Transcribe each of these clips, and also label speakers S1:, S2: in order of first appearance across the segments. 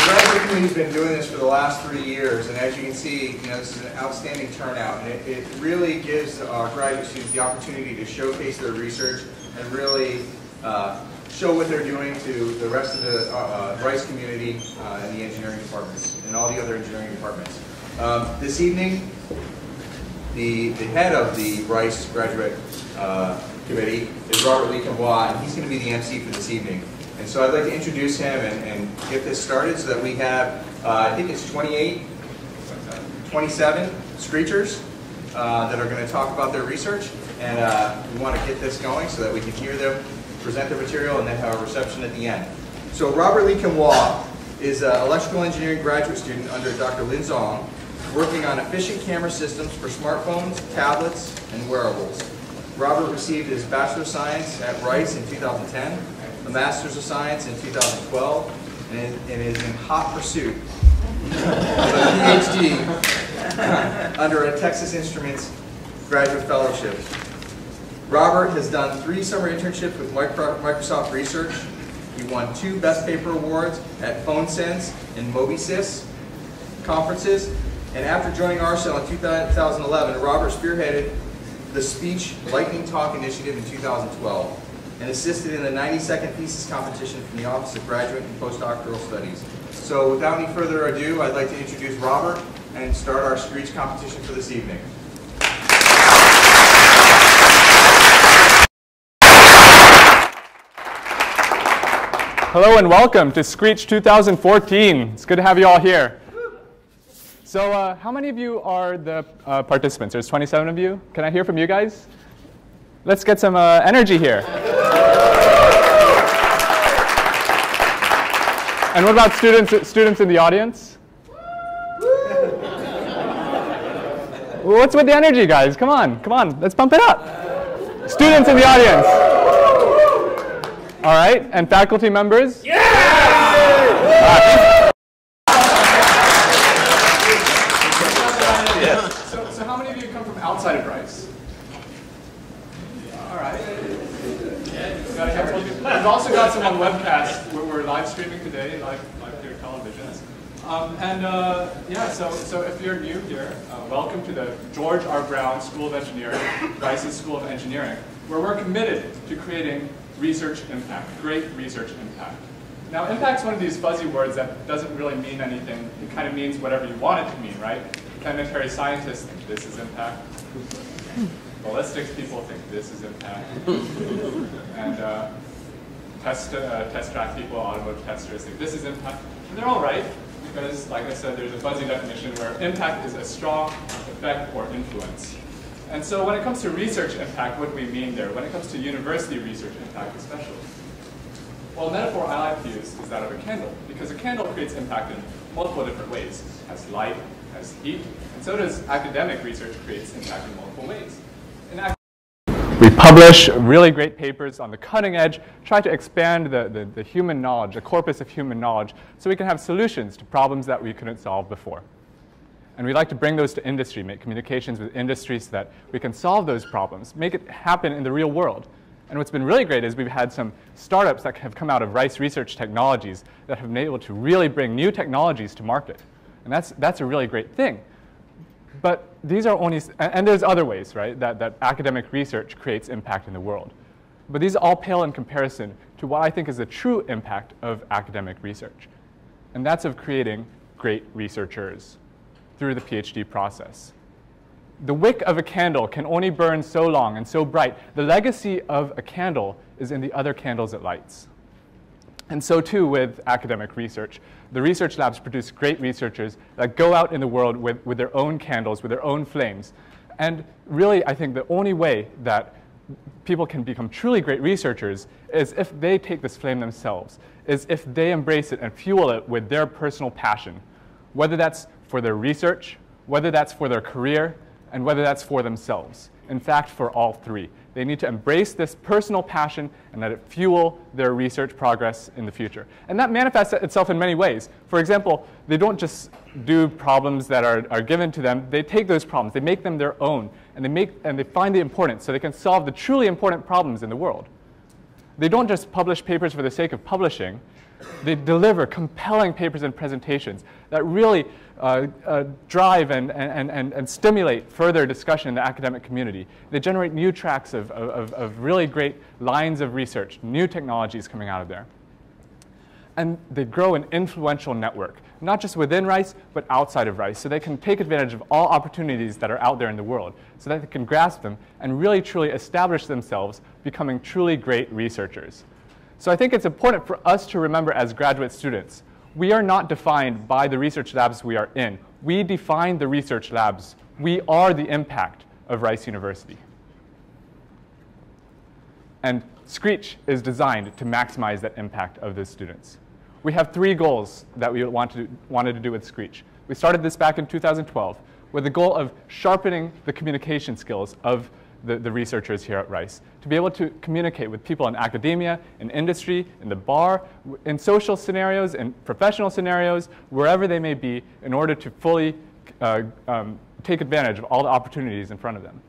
S1: graduate community's been doing this for the last 3 years, and as you can see, this is an outstanding turnout, and it really gives our graduate students the opportunity to showcase their research and really show what they're doing to the rest of the Rice community in the engineering departments and all the other engineering departments. This evening, the head of the Rice Graduate Committee is Robert Lee Cambois, and he's going to be the MC for this evening. And so I'd like to introduce him and get this started so that we have, I think it's 27 Screechers that are going to talk about their research. And we want to get this going so that we can hear them present their material and then have a reception at the end. So Robert Lee Cambois is an electrical engineering graduate student under Dr. Lin Zong, working on efficient camera systems for smartphones, tablets, and wearables. Robert received his Bachelor of Science at Rice in 2010, a Master's of Science in 2012, and is in hot pursuit of a PhD under a Texas Instruments graduate fellowship. Robert has done 3 summer internships with Microsoft Research. He won 2 Best Paper Awards at PhoneSense and MobiSys conferences. And after joining RSL in 2011, Robert spearheaded the Speech Lightning Talk Initiative in 2012 and assisted in the 90-second thesis competition from the Office of Graduate and Postdoctoral Studies. So without any further ado, I'd like to introduce Robert and start our Screech competition for this evening.
S2: Hello and welcome to Screech 2014. It's good to have you all here. So how many of you are the participants? There's 27 of you. Can I hear from you guys? Let's get some energy here. And what about students in the audience? What's with the energy, guys? Come on, let's pump it up. Students in the audience. All right, and faculty members? Yeah! So how many of you come from outside of Rice? All right. We've also got some on webcast where we're live streaming today, live through televisions. So if you're new here, welcome to the George R. Brown School of Engineering, Rice's School of Engineering, where we're committed to creating research impact, great research impact. Now, impact's one of these fuzzy words that doesn't really mean anything. It kind of means whatever you want it to mean, right? Planetary scientists think this is impact. Ballistics people think this is impact. And test track people, automotive testers think this is impact. And they're all right, because, like I said, there's a fuzzy definition where impact is a strong effect or influence. And so when it comes to research impact, what do we mean there? When it comes to university research impact especially? Well, a metaphor I like to use is that of a candle, because a candle creates impact in multiple different ways. It has light, it has heat, and so does academic research creates impact in multiple ways. We publish really great papers on the cutting edge, try to expand the human knowledge, the corpus of human knowledge, so we can have solutions to problems that we couldn't solve before. And we like to bring those to industry, make communications with industry so that we can solve those problems, make it happen in the real world. And what's been really great is we've had some startups that have come out of Rice Research Technologies that have been able to really bring new technologies to market. And that's a really great thing. But these are only, and there's other ways, right, that academic research creates impact in the world. But these all pale in comparison to what I think is the true impact of academic research. And that's of creating great researchers through the PhD process. The wick of a candle can only burn so long and so bright. The legacy of a candle is in the other candles it lights. And so too with academic research. The research labs produce great researchers that go out in the world with their own candles, with their own flames. And really, I think the only way that people can become truly great researchers is if they take this flame themselves, is if they embrace it and fuel it with their personal passion, whether that's for their research, whether that's for their career, and whether that's for themselves. In fact, for all three. They need to embrace this personal passion and let it fuel their research progress in the future. And that manifests itself in many ways. For example, they don't just do problems that are given to them. They take those problems, they make them their own, and they find the importance so they can solve the truly important problems in the world. They don't just publish papers for the sake of publishing. They deliver compelling papers and presentations that really drive and stimulate further discussion in the academic community. They generate new tracks of really great lines of research, new technologies coming out of there. And they grow an influential network, not just within Rice, but outside of Rice, so they can take advantage of all opportunities that are out there in the world, so that they can grasp them and really truly establish themselves, becoming truly great researchers. So I think it's important for us to remember as graduate students, we are not defined by the research labs we are in. We define the research labs. We are the impact of Rice University. And Screech is designed to maximize that impact of the students. We have 3 goals that we wanted to do with Screech. We started this back in 2012 with the goal of sharpening the communication skills of the researchers here at Rice, to be able to communicate with people in academia, in industry, in the bar, in social scenarios, in professional scenarios, wherever they may be, in order to fully take advantage of all the opportunities in front of them.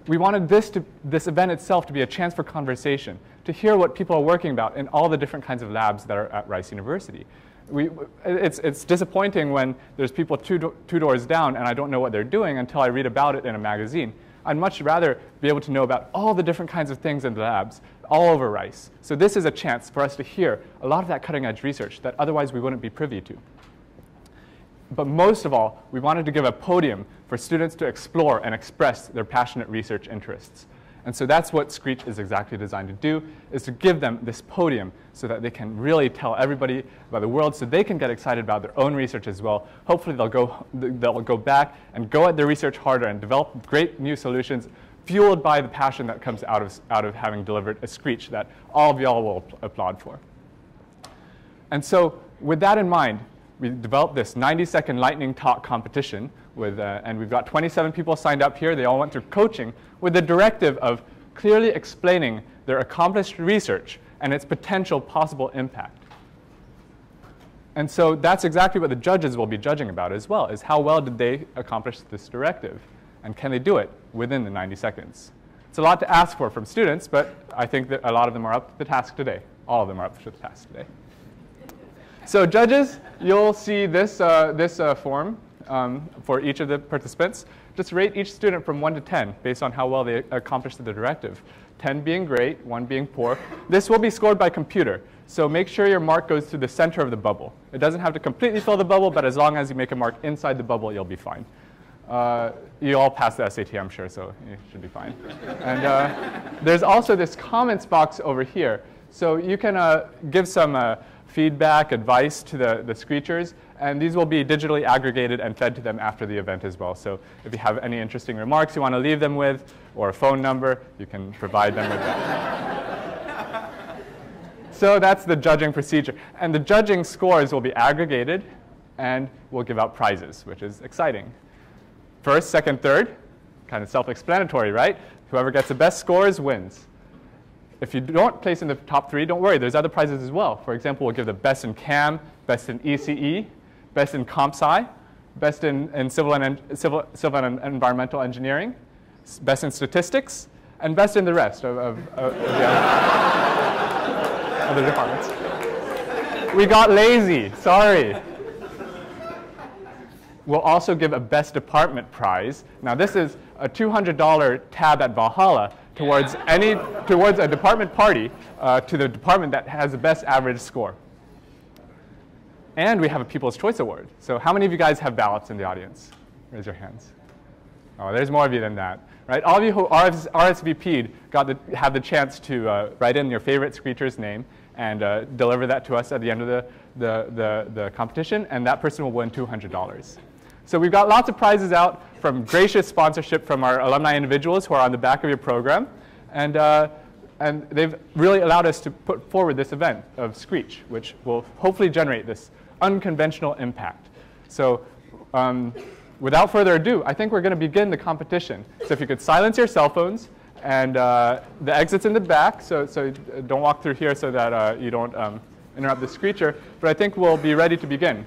S2: We wanted this event itself to be a chance for conversation, to hear what people are working about in all the different kinds of labs that are at Rice University. It's disappointing when there's people two doors down and I don't know what they're doing until I read about it in a magazine. I'd much rather be able to know about all the different kinds of things in the labs all over Rice. So this is a chance for us to hear a lot of that cutting-edge research that otherwise we wouldn't be privy to. But most of all, we wanted to give a podium for students to explore and express their passionate research interests. And so that's what Screech is exactly designed to do, is to give them this podium so that they can really tell everybody about the world, so they can get excited about their own research as well. Hopefully they'll go back and go at their research harder and develop great new solutions fueled by the passion that comes out of having delivered a Screech that all of y'all will applaud for. And so with that in mind, we developed this 90-second lightning talk competition and we've got 27 people signed up here. They all went through coaching with the directive of clearly explaining their accomplished research and its potential possible impact. And so that's exactly what the judges will be judging about as well, is how well did they accomplish this directive, and can they do it within the 90 seconds. It's a lot to ask for from students, but I think that a lot of them are up to the task today. All of them are up to the task today. So judges, you'll see this form for each of the participants. Just rate each student from 1 to 10 based on how well they accomplished the directive. 10 being great, 1 being poor. This will be scored by computer, so make sure your mark goes to the center of the bubble. It doesn't have to completely fill the bubble, but as long as you make a mark inside the bubble, you'll be fine. You all passed the SAT, I'm sure, so you should be fine. And there's also this comments box over here. So you can give some feedback, advice to the Screechers, and these will be digitally aggregated and fed to them after the event as well. So if you have any interesting remarks you want to leave them with, or a phone number, you can provide them with that. So that's the judging procedure. And the judging scores will be aggregated, and we'll give out prizes, which is exciting. First, second, third, kind of self-explanatory, right? Whoever gets the best scores wins. If you don't place in the top 3, don't worry. There's other prizes as well. For example, we'll give the best in CAM, best in ECE, best in Comp Sci, best in civil and environmental engineering, best in statistics, and best in the rest of the other departments. We got lazy. Sorry. We'll also give a best department prize. Now, this is a $200 tab at Valhalla towards a department party to the department that has the best average score. And we have a People's Choice Award. So how many of you guys have ballots in the audience? Raise your hands. Oh, there's more of you than that. Right? All of you who RSVP'd have the chance to write in your favorite Screecher's name and deliver that to us at the end of the competition, and that person will win $200. So we've got lots of prizes out from gracious sponsorship from our alumni individuals who are on the back of your program. And they've really allowed us to put forward this event of Screech, which will hopefully generate this unconventional impact. So without further ado, I think we're going to begin the competition. So if you could silence your cell phones, and the exit's in the back, so don't walk through here so that you don't interrupt the Screecher. But I think we'll be ready to begin.